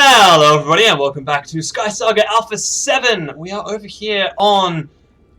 Hello everybody and welcome back to SkySaga Alpha 7! We are over here on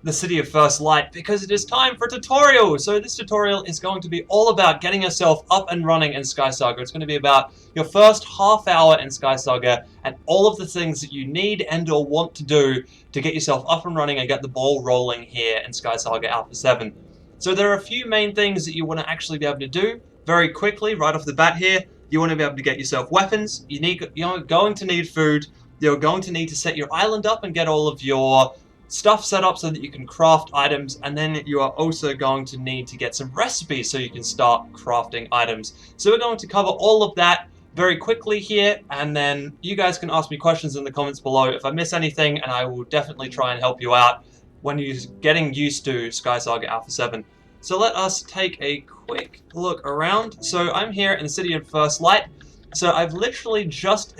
the City of First Light because it is time for a tutorial! So this tutorial is going to be all about getting yourself up and running in SkySaga. It's going to be about your first half hour in SkySaga and all of the things that you need and or want to do to get yourself up and running and get the ball rolling here in SkySaga Alpha 7. So there are a few main things that you want to actually be able to do very quickly right off the bat here. You want to be able to get yourself weapons, you're going to need food, you're going to need to set your island up and get all of your stuff set up so that you can craft items, and then you are also going to need to get some recipes so you can start crafting items. So we're going to cover all of that very quickly here, and then you guys can ask me questions in the comments below if I miss anything, and I will definitely try and help you out when you're getting used to SkySaga Alpha 7. So let us take a quick look around. So I'm here in the City of First Light. So I've literally just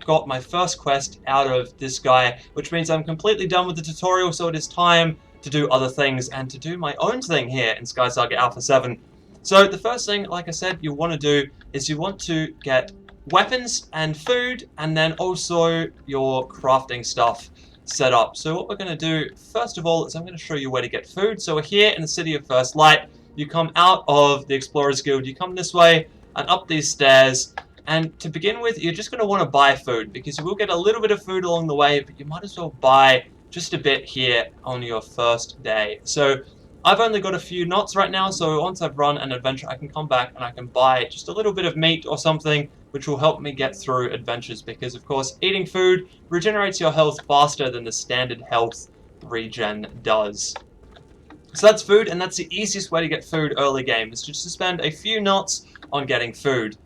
got my first quest out of this guy, which means I'm completely done with the tutorial, so it is time to do other things and to do my own thing here in SkySaga Alpha 7. So the first thing, like I said, you want to do is you want to get weapons and food, and then also your crafting stuff set up. So what we're going to do first of all is I'm going to show you where to get food. So we're here in the City of First Light. You come out of the Explorers Guild, you come this way and up these stairs, and to begin with you're just going to want to buy food because you will get a little bit of food along the way, but you might as well buy just a bit here on your first day. So I've only got a few knots right now, so once I've run an adventure I can come back and I can buy just a little bit of meat or something which will help me get through adventures, because of course eating food regenerates your health faster than the standard health regen does. So that's food, and that's the easiest way to get food early game, is just to spend a few knots on getting food.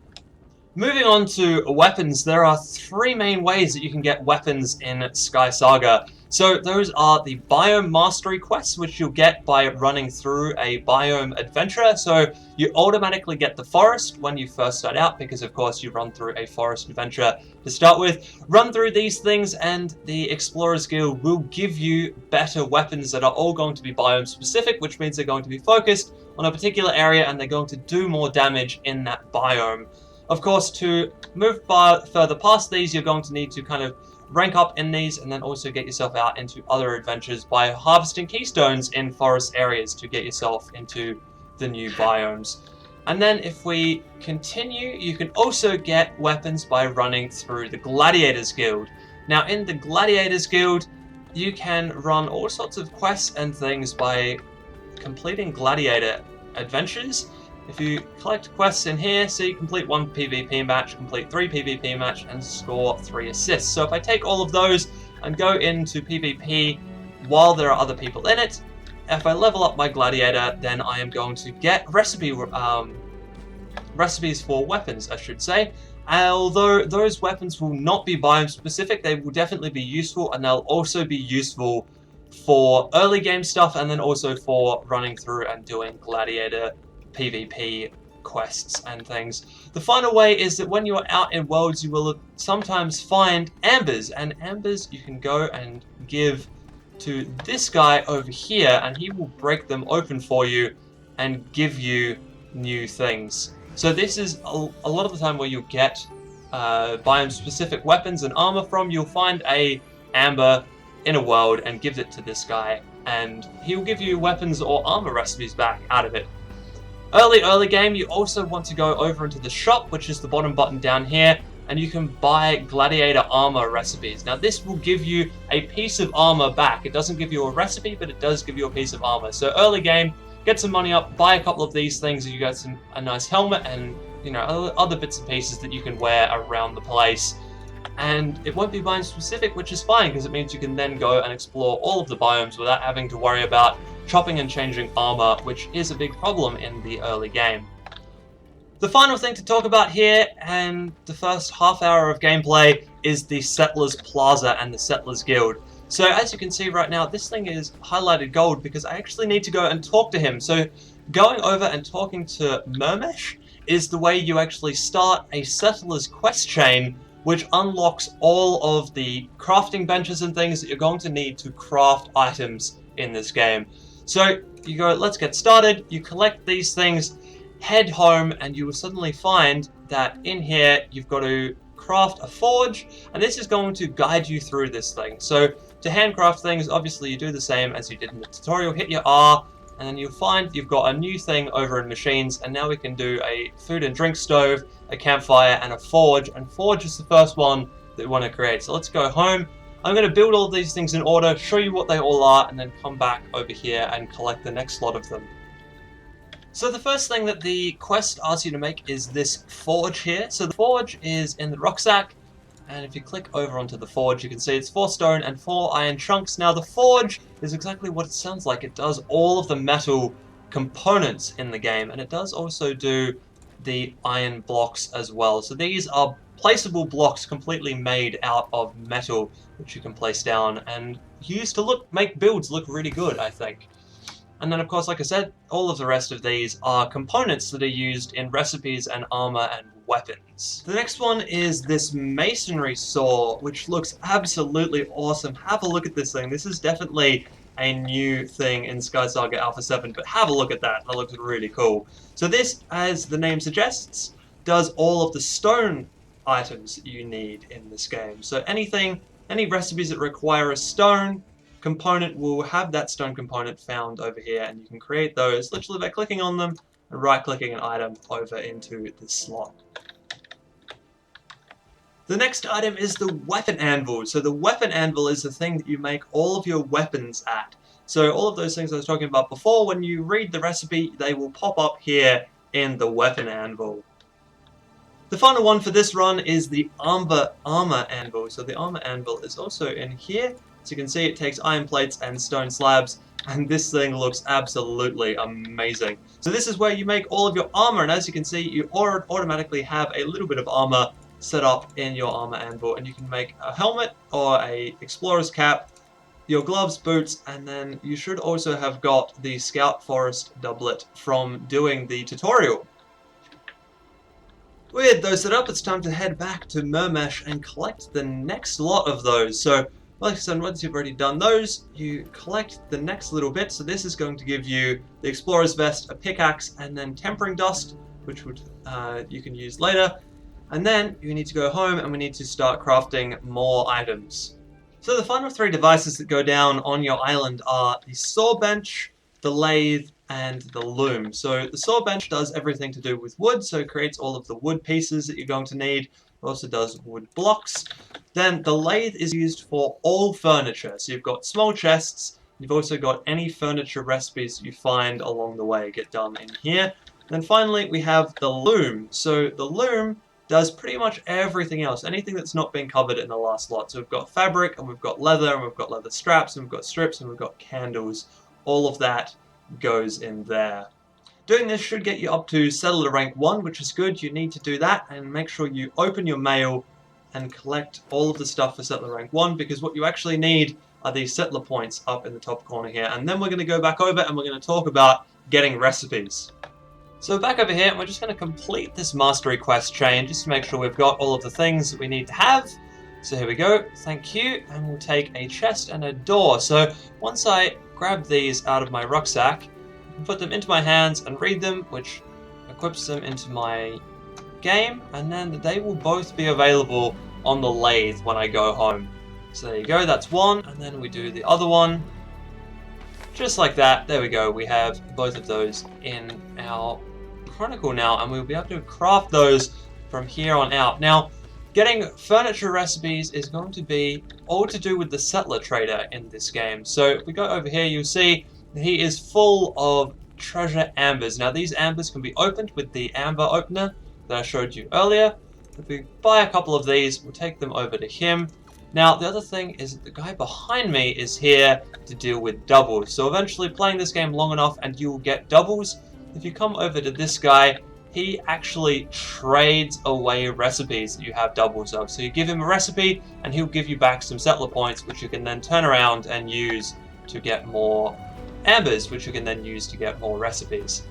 Moving on to weapons, there are three main ways that you can get weapons in SkySaga. So those are the biome mastery quests, which you'll get by running through a biome adventure. So you automatically get the forest when you first start out, because of course you run through a forest adventure to start with. Run through these things and the Explorers Guild will give you better weapons that are all going to be biome specific, which means they're going to be focused on a particular area and they're going to do more damage in that biome. Of course, to move further past these, you're going to need to kind of rank up in these and then also get yourself out into other adventures by harvesting keystones in forest areas to get yourself into the new biomes. And then if we continue, you can also get weapons by running through the Gladiators Guild. Now in the Gladiators Guild, you can run all sorts of quests and things by completing gladiator adventures. If you collect quests in here, so you complete 1 PvP match, complete 3 PvP match, and score 3 assists. So if I take all of those and go into PvP while there are other people in it, if I level up my gladiator, then I am going to get recipes for weapons, I should say. Although those weapons will not be biome specific, they will definitely be useful, and they'll also be useful for early game stuff, and then also for running through and doing gladiator PvP quests and things. The final way is that when you are out in worlds, you will sometimes find ambers, and ambers you can go and give to this guy over here, and he will break them open for you and give you new things. So this is a lot of the time where you'll get biome specific weapons and armor from. You'll find a amber in a world and give it to this guy, and he'll give you weapons or armor recipes back out of it. Early game, you also want to go over into the shop, which is the bottom button down here, and you can buy gladiator armor recipes. Now this will give you a piece of armor back. It doesn't give you a recipe, but it does give you a piece of armor. So early game, get some money up, buy a couple of these things, and you get a nice helmet and other bits and pieces that you can wear around the place. And it won't be biome specific, which is fine, because it means you can then go and explore all of the biomes without having to worry about chopping and changing armor, which is a big problem in the early game. The final thing to talk about here, and the first half hour of gameplay, is the Settlers Plaza and the Settlers Guild. So as you can see right now, this thing is highlighted gold because I actually need to go and talk to him. So going over and talking to Mermesh is the way you actually start a Settlers quest chain, which unlocks all of the crafting benches and things that you're going to need to craft items in this game. So you go, let's get started, you collect these things, head home, and you will suddenly find that in here you've got to craft a forge, and this is going to guide you through this thing. So to handcraft things, obviously you do the same as you did in the tutorial. Hit your R, and then you'll find you've got a new thing over in machines, and now we can do a food and drink stove, a campfire, and a forge. And forge is the first one that we want to create. So let's go home. I'm going to build all these things in order, show you what they all are, and then come back over here and collect the next lot of them. So the first thing that the quest asks you to make is this forge here. So the forge is in the rucksack, and if you click over onto the forge, you can see it's 4 stone and 4 iron chunks. Now the forge is exactly what it sounds like. It does all of the metal components in the game, and it does also do the iron blocks as well. So these are placeable blocks completely made out of metal, which you can place down and use to make builds look really good, I think. And then, of course, like I said, all of the rest of these are components that are used in recipes and armor and weapons. The next one is this masonry saw, which looks absolutely awesome. Have a look at this thing. This is definitely a new thing in SkySaga Alpha 7, but have a look at that. That looks really cool. So this, as the name suggests, does all of the stone items that you need in this game. So any recipes that require a stone component will have that stone component found over here, and you can create those literally by clicking on them and right-clicking an item over into the slot. The next item is the weapon anvil. So the weapon anvil is the thing that you make all of your weapons at. So all of those things I was talking about before, when you read the recipe, they will pop up here in the weapon anvil. The final one for this run is the armor anvil. So the armor anvil is also in here. So you can see it takes iron plates and stone slabs, and this thing looks absolutely amazing. So this is where you make all of your armor, and as you can see, you automatically have a little bit of armor set up in your armor anvil, and you can make a helmet or a explorer's cap, your gloves, boots, and then you should also have got the Scout Forest doublet from doing the tutorial. With those set up, it's time to head back to Mermesh and collect the next lot of those. So like I said, once you've already done those, you collect the next little bit. So this is going to give you the Explorer's Vest, a pickaxe, and then Tempering Dust, which you can use later. And then you need to go home and we need to start crafting more items. So the final 3 devices that go down on your island are the saw bench, the lathe, and the loom. So the saw bench does everything to do with wood, so it creates all of the wood pieces that you're going to need. It also does wood blocks. Then the lathe is used for all furniture. So you've got small chests. You've also got any furniture recipes you find along the way get done in here. Then finally we have the loom. So the loom does pretty much everything else, anything that's not been covered in the last lot. So we've got fabric, and we've got leather, and we've got leather straps, and we've got strips, and we've got candles. All of that goes in there. Doing this should get you up to Settler rank 1, which is good. You need to do that and make sure you open your mail and collect all of the stuff for Settler rank 1, because what you actually need are these settler points up in the top corner here. And then we're going to go back over and we're going to talk about getting recipes. So back over here, and we're just going to complete this mastery quest chain just to make sure we've got all of the things that we need to have. So here we go, thank you, and we'll take a chest and a door. So once I grab these out of my rucksack, I can put them into my hands and read them, which equips them into my game, and then they will both be available on the lathe when I go home. So there you go, that's one, and then we do the other one. Just like that, there we go, we have both of those in our chronicle now, and we'll be able to craft those from here on out. Now, getting furniture recipes is going to be all to do with the settler trader in this game. So if we go over here, you'll see that he is full of treasure ambers. Now these ambers can be opened with the amber opener that I showed you earlier. If we buy a couple of these, we'll take them over to him. Now the other thing is that the guy behind me is here to deal with doubles. So eventually, playing this game long enough and you will get doubles. If you come over to this guy, he actually trades away recipes that you have doubles of. So you give him a recipe and he'll give you back some settler points, which you can then turn around and use to get more ambers, which you can then use to get more recipes.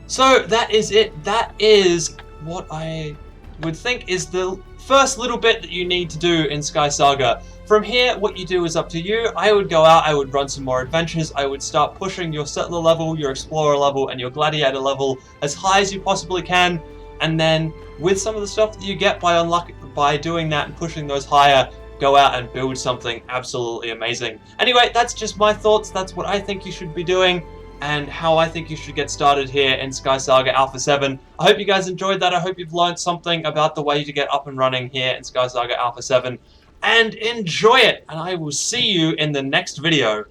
So that is it. That is what I would think is the first little bit that you need to do in SkySaga. From here, what you do is up to you. I would go out, I would run some more adventures, I would start pushing your settler level, your explorer level, and your gladiator level as high as you possibly can, and then with some of the stuff that you get by doing that and pushing those higher, go out and build something absolutely amazing. Anyway, that's just my thoughts. That's what I think you should be doing and how I think you should get started here in SkySaga Alpha 7. I hope you guys enjoyed that. I hope you've learned something about the way to get up and running here in SkySaga Alpha 7. And enjoy it! And I will see you in the next video.